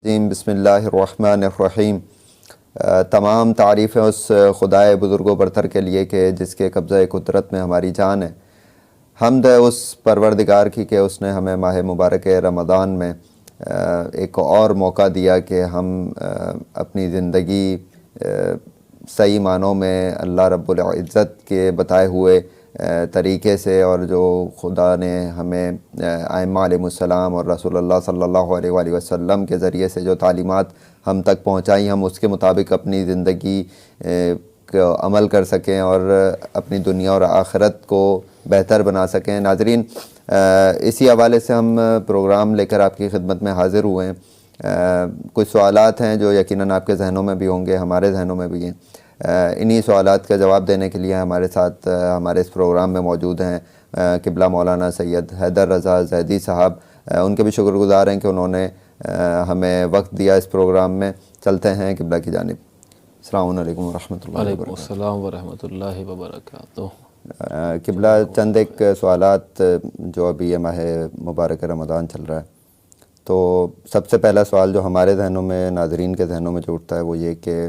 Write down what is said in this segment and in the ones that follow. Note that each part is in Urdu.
بسم اللہ الرحمن الرحیم۔ تمام تعریفیں اس خدائے بزرگ و برتر کے لیے کہ جس کے قبضہ قدرت میں ہماری جان ہے۔ حمد ہے اس پروردگار کی کہ اس نے ہمیں ماہ مبارک رمضان میں ایک اور موقع دیا کہ ہم اپنی زندگی صحیح معنوں میں اللہ رب العزت کے بتائے ہوئے طریقے سے اور جو خدا نے ہمیں ائمہ علیہم السلام اور رسول اللہ صلی اللہ علیہ وآلہ وسلم کے ذریعے سے جو تعلیمات ہم تک پہنچائی، ہم اس کے مطابق اپنی زندگی کو عمل کر سکیں اور اپنی دنیا اور آخرت کو بہتر بنا سکیں۔ ناظرین، اسی حوالے سے ہم پروگرام لے کر آپ کی خدمت میں حاضر ہوئے ہیں۔ کچھ سوالات ہیں جو یقیناً آپ کے ذہنوں میں بھی ہوں گے، ہمارے ذہنوں میں بھی ہیں۔ انہی سوالات کا جواب دینے کے لیے ہمارے ساتھ ہمارے اس پروگرام میں موجود ہیں قبلہ مولانا سید حیدر رضا زیدی صاحب۔ ان کے بھی شکر گزار ہیں کہ انہوں نے ہمیں وقت دیا اس پروگرام میں۔ چلتے ہیں قبلہ کی جانب۔ السلام علیکم ورحمۃ اللہ وبرکاتہ۔ وعلیکم السلام ورحمۃ اللہ وبرکاتہ۔ قبلہ چند ایک سوالات جو ابھی یہ ماہ مبارک رمضان چل رہا ہے، تو سب سے پہلا سوال جو ہمارے ذہنوں میں، ناظرین کے ذہنوں میں جو اٹھتا ہے وہ یہ کہ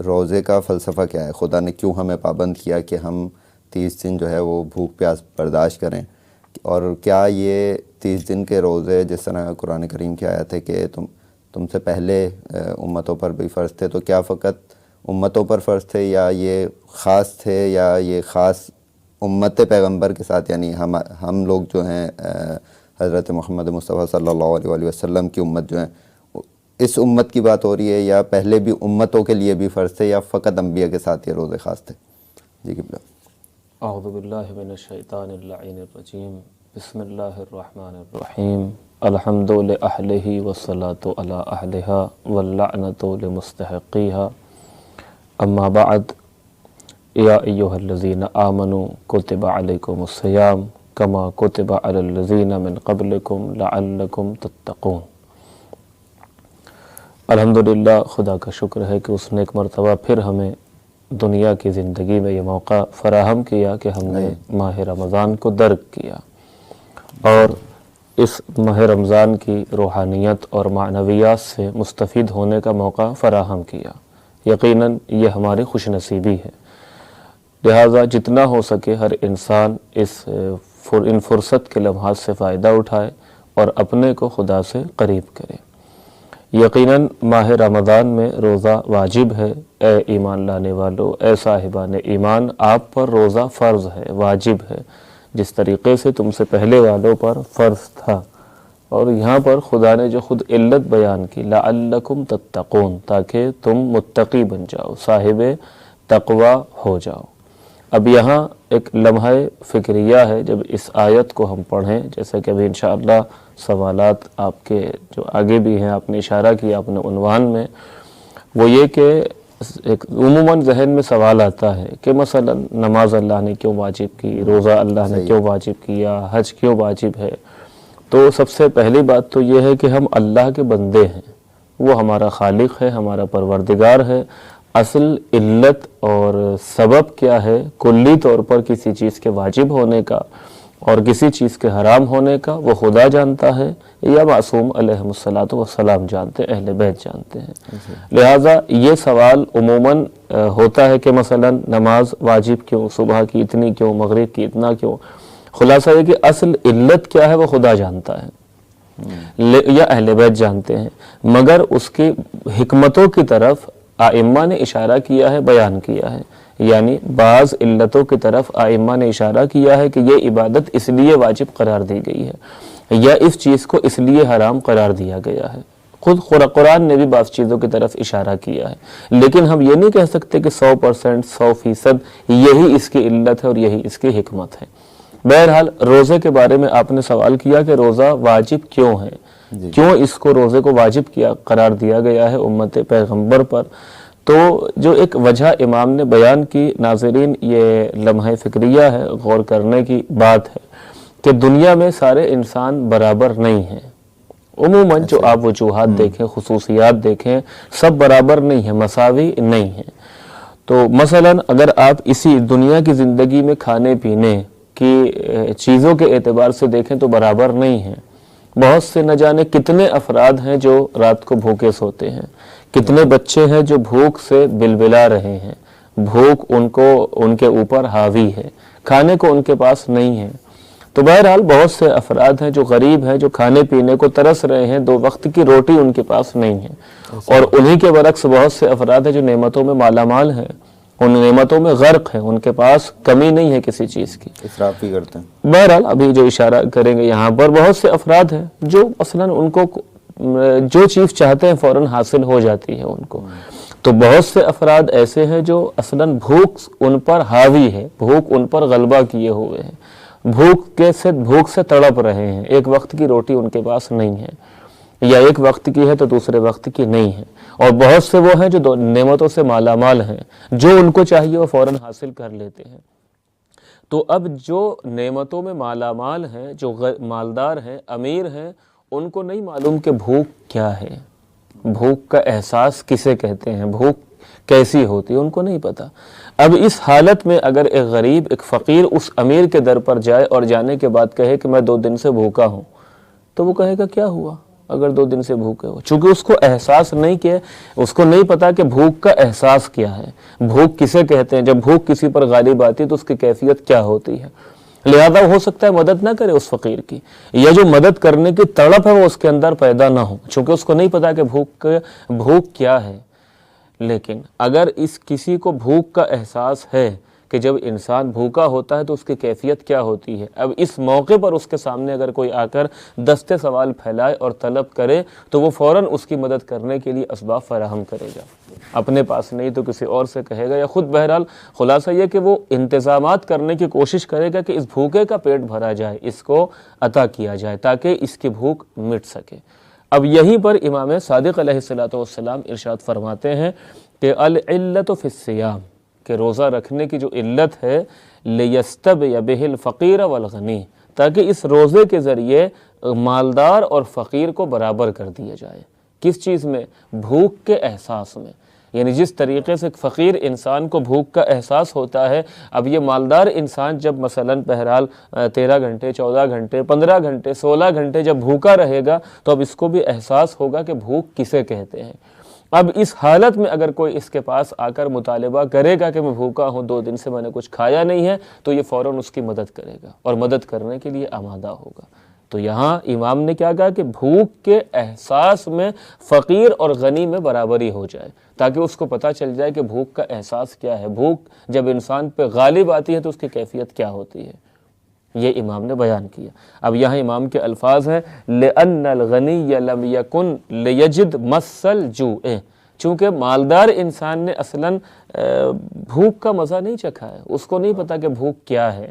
روزے کا فلسفہ کیا ہے؟ خدا نے کیوں ہمیں پابند کیا کہ ہم 30 دن جو ہے وہ بھوک پیاس برداشت کریں؟ اور کیا یہ 30 دن کے روزے، جس طرح قرآن کریم کی آیت ہے کہ تم سے پہلے امتوں پر بھی فرض تھے، تو کیا فقط امتوں پر فرض تھے یا یہ خاص تھے، یا یہ خاص امت پیغمبر کے ساتھ، یعنی ہم لوگ جو ہیں حضرت محمد مصطفیٰ صلی اللہ علیہ وآلہ وسلم کی امت جو ہیں، اس امت کی بات ہو رہی ہے، یا پہلے بھی امتوں کے لیے بھی فرض تھے، یا فقط انبیاء کے ساتھ یہ روزے خاص تھے؟ جی قبلہ۔ اعوذ باللہ من الشیطان اللعین الرجیم، بسم اللہ الرحمن الرحیم، الحمد لأہلہ والصلاة علی اہلہا واللعنۃ لمستحقیہا، اما بعد، یا ایہا الذین آمنوا کتب علیکم الصیام کما کتب علی الذین من قبلکم لعلکم تتقون۔ الحمدللہ، خدا کا شکر ہے کہ اس نے ایک مرتبہ پھر ہمیں دنیا کی زندگی میں یہ موقع فراہم کیا کہ ہم نے ماہ رمضان کو درک کیا اور اس ماہ رمضان کی روحانیت اور معنویات سے مستفید ہونے کا موقع فراہم کیا۔ یقیناً یہ ہماری خوش نصیبی ہے، لہٰذا جتنا ہو سکے ہر انسان ان فرصت کے لمحات سے فائدہ اٹھائے اور اپنے کو خدا سے قریب کرے۔ یقیناً ماہ رمضان میں روزہ واجب ہے۔ اے ایمان لانے والو، اے صاحبان ایمان، آپ پر روزہ فرض ہے، واجب ہے، جس طریقے سے تم سے پہلے والوں پر فرض تھا۔ اور یہاں پر خدا نے جو خود علت بیان کی، لعلکم تتقون، تاکہ تم متقی بن جاؤ، صاحب تقوی ہو جاؤ۔ اب یہاں ایک لمحہ فکریہ ہے، جب اس آیت کو ہم پڑھیں، جیسا کہ ابھی انشاءاللہ سوالات آپ کے جو آگے بھی ہیں، آپ نے اشارہ کیا اپنے عنوان میں، وہ یہ کہ ایک عموماً ذہن میں سوال آتا ہے کہ مثلا نماز اللہ نے کیوں واجب کی، روزہ اللہ نے کیوں واجب کیا، حج کیوں واجب ہے؟ تو سب سے پہلی بات تو یہ ہے کہ ہم اللہ کے بندے ہیں، وہ ہمارا خالق ہے، ہمارا پروردگار ہے۔ اصل علت اور سبب کیا ہے کلی طور پر کسی چیز کے واجب ہونے کا اور کسی چیز کے حرام ہونے کا، وہ خدا جانتا ہے یا معصوم علیہ السلام جانتے ہیں، اہل بیت جانتے ہیں۔ لہٰذا یہ سوال عموماً ہوتا ہے کہ مثلا نماز واجب کیوں، صبح کی اتنی کیوں، مغرب کی اتنا کیوں؟ خلاصہ یہ کہ اصل علت کیا ہے وہ خدا جانتا ہے یا اہل بیت جانتے ہیں، مگر اس کی حکمتوں کی طرف ائمہ نے اشارہ کیا ہے، بیان کیا ہے۔ یعنی بعض علتوں کی طرف ائمہ نے اشارہ کیا ہے کہ یہ عبادت اس لیے واجب قرار دی گئی ہے یا اس چیز کو اس لیے حرام قرار دیا گیا ہے۔ خود قرآن نے بھی بعض چیزوں کی طرف اشارہ کیا ہے، لیکن ہم یہ نہیں کہہ سکتے کہ 100% 100% یہی اس کی علت ہے اور یہی اس کی حکمت ہے۔ بہرحال روزے کے بارے میں آپ نے سوال کیا کہ روزہ واجب کیوں ہے، کیوں اس کو روزے کو واجب کیا قرار دیا گیا ہے امت پیغمبر پر؟ تو جو ایک وجہ امام نے بیان کی، ناظرین یہ لمحہ فکریہ ہے، غور کرنے کی بات ہے کہ دنیا میں سارے انسان برابر نہیں ہیں۔ عموماً جو آپ وجوہات دیکھیں، خصوصیات دیکھیں، سب برابر نہیں ہیں، مساوی نہیں ہیں۔ تو مثلا اگر آپ اسی دنیا کی زندگی میں کھانے پینے کی چیزوں کے اعتبار سے دیکھیں تو برابر نہیں ہیں۔ بہت سے نہ جانے کتنے افراد ہیں جو رات کو بھوکے سوتے ہیں، کتنے بچے ہیں جو بھوک سے بلبلا رہے ہیں، بھوک ان کے اوپر حاوی ہے، کھانے کو ان کے پاس نہیں ہے۔ تو بہرحال بہت سے افراد ہیں جو غریب ہیں، جو کھانے پینے کو ترس رہے ہیں، 2 وقت کی روٹی ان کے پاس نہیں ہے، اور انہی کے برعکس بہت سے افراد ہیں جو نعمتوں میں مالا مال ہیں، ان نعمتوں میں غرق ہیں، ان کے پاس کمی نہیں ہے کسی چیز کی، اسراف بھی کرتے ہیں۔ بہرحال ابھی جو اشارہ کریں گے یہاں پر بہت سے افراد ہیں جو مثلاً ان کو جو چیز چاہتے ہیں فوراً حاصل ہو جاتی ہے ان کو، تو بہت سے افراد ایسے ہیں جو اصلاً بھوک ان پر حاوی ہے، بھوک ان پر غلبہ کیے ہوئے ہیں، بھوک سے تڑپ رہے ہیں، ایک وقت کی روٹی ان کے پاس نہیں ہے، یا ایک وقت کی ہے تو دوسرے وقت کی نہیں ہے، اور بہت سے وہ ہیں جو نعمتوں سے مالا مال ہیں، جو ان کو چاہیے وہ فوراً حاصل کر لیتے ہیں۔ تو اب جو نعمتوں میں مالا مال ہیں، جو مالدار ہیں، امیر ہیں، ان کو نہیں معلوم کہ بھوک کیا ہے، بھوک کا احساس کسے کہتے ہیں، بھوک کیسی ہوتی ہے، ان کو نہیں پتا۔ اب اس حالت میں اگر ایک غریب، ایک فقیر اس امیر کے در پر جائے اور جانے کے بعد کہے کہ میں 2 دن سے بھوکا ہوں، تو وہ کہے گا کیا ہوا اگر 2 دن سے بھوکے ہو، چونکہ اس کو احساس نہیں کیا، اس کو نہیں پتا کہ بھوک کا احساس کیا ہے، بھوک کسے کہتے ہیں، جب بھوک کسی پر غالب آتی ہے تو اس کی کیفیت کیا ہوتی ہے، لہذا ہو سکتا ہے مدد نہ کرے اس فقیر کی، یا جو مدد کرنے کی تڑپ ہے وہ اس کے اندر پیدا نہ ہو، چونکہ اس کو نہیں پتا کہ بھوک کیا ہے۔ لیکن اگر کسی کو بھوک کا احساس ہے کہ جب انسان بھوکا ہوتا ہے تو اس کی کیفیت کیا ہوتی ہے، اب اس موقع پر اس کے سامنے اگر کوئی آ کر دستے سوال پھیلائے اور طلب کرے تو وہ فوراً اس کی مدد کرنے کے لیے اسباب فراہم کرے گا، اپنے پاس نہیں تو کسی اور سے کہے گا، یا خود بہرحال خلاصہ یہ کہ وہ انتظامات کرنے کی کوشش کرے گا کہ اس بھوکے کا پیٹ بھرا جائے، اس کو عطا کیا جائے تاکہ اس کی بھوک مٹ سکے۔ اب یہیں پر امام صادق علیہ السلام ارشاد فرماتے ہیں کہ العلۃ فی الصیام، کہ روزہ رکھنے کی جو علت ہے، لیستبی بہ الفقیر والغنی، تاکہ اس روزے کے ذریعے مالدار اور فقیر کو برابر کر دیا جائے۔ کس چیز میں؟ بھوک کے احساس میں، یعنی جس طریقے سے فقیر انسان کو بھوک کا احساس ہوتا ہے، اب یہ مالدار انسان جب مثلاً بہرحال 13 گھنٹے 14 گھنٹے 15 گھنٹے 16 گھنٹے جب بھوکا رہے گا تو اب اس کو بھی احساس ہوگا کہ بھوک کسے کہتے ہیں۔ اب اس حالت میں اگر کوئی اس کے پاس آ کر مطالبہ کرے گا کہ میں بھوکا ہوں، 2 دن سے میں نے کچھ کھایا نہیں ہے، تو یہ فوراً اس کی مدد کرے گا اور مدد کرنے کے لیے آمادہ ہوگا۔ تو یہاں امام نے کیا کہا کہ بھوک کے احساس میں فقیر اور غنی میں برابری ہو جائے، تاکہ اس کو پتہ چل جائے کہ بھوک کا احساس کیا ہے، بھوک جب انسان پہ غالب آتی ہے تو اس کی کیفیت کیا ہوتی ہے، یہ امام نے بیان کیا۔ اب یہاں امام کے الفاظ ہیں لِأَنَّ الْغَنِيَّ لَمْ يَكُنْ لِيَجِدْ مَسَّ الْجُوعِ، چونکہ مالدار انسان نے اصلاً بھوک کا مزہ نہیں چکھا ہے، اس کو نہیں پتا کہ بھوک کیا ہے،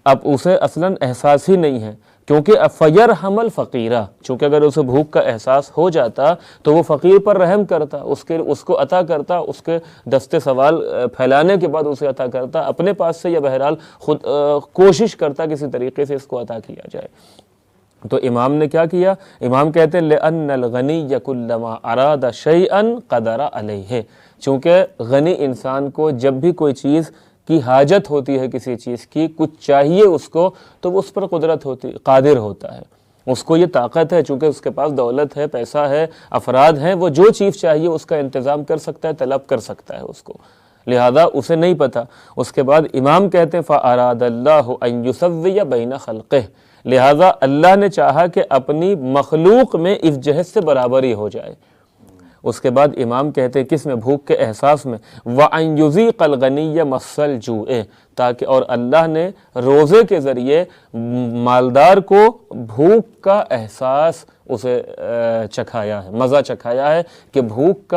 اب اسے اصلاً احساس ہی نہیں ہے، کیونکہ فَيَرْحَمَ الْفَقِيرَ، چونکہ اگر اسے بھوک کا احساس ہو جاتا تو وہ فقیر پر رحم کرتا، اس کو عطا کرتا، اس کے دستے سوال پھیلانے کے بعد اسے عطا کرتا اپنے پاس سے، یا بہرحال خود کوشش کرتا کسی طریقے سے اس کو عطا کیا جائے۔ تو امام نے کیا کیا؟ امام کہتے ہیں لِأَنَّ الْغَنِيَّ كُلَّمَا أَرَادَ شَيْئًا قَدَرَ عَلَيْهِ، چونکہ غنی انسان کو جب بھی کوئی چیز کی حاجت ہوتی ہے، کسی چیز کی کچھ چاہیے اس کو، تو وہ اس پر قدرت ہوتی، قادر ہوتا ہے، اس کو یہ طاقت ہے، چونکہ اس کے پاس دولت ہے، پیسہ ہے، افراد ہیں، وہ جو چیز چاہیے اس کا انتظام کر سکتا ہے، طلب کر سکتا ہے اس کو، لہذا اسے نہیں پتا۔ اس کے بعد امام کہتے ہیں فَأَرَادَ اللَّهُ أَن يُسَوِّيَ بَيْنَ خَلْقِهِ، لہذا اللہ نے چاہا کہ اپنی مخلوق میں اس جہت سے برابری ہو جائے۔ اس کے بعد امام کہتے ہیں کس میں؟ بھوک کے احساس میں، وَأَن يُذِيقَ الْغَنِيَّ مَسَّ الْجُوعِ، تاکہ اور اللہ نے روزے کے ذریعے مالدار کو بھوک کا احساس اسے چکھایا ہے، مزہ چکھایا ہے کہ بھوک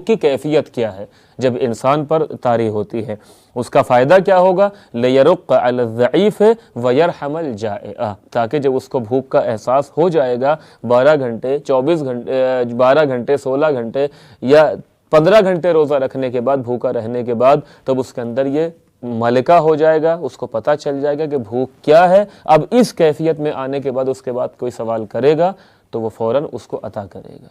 کی کیفیت کیا ہے جب انسان پر طاری ہوتی ہے، اس کا فائدہ کیا ہوگا؟ لِيَرُقَّ عَلَى الضَّعِيفِ وَيَرْحَمَ الْجَائِعَ، تاکہ جب اس کو بھوک کا احساس ہو جائے گا 12 گھنٹے 24 گھنٹے 12 گھنٹے 16 گھنٹے یا 15 گھنٹے روزہ رکھنے کے بعد، بھوکا رہنے کے بعد، تب اس کے اندر یہ ملکہ ہو جائے گا، اس کو پتہ چل جائے گا کہ بھوک کیا ہے۔ اب اس کیفیت میں آنے کے بعد اس کے بعد کوئی سوال کرے گا تو وہ فوراً اس کو عطا کرے گا۔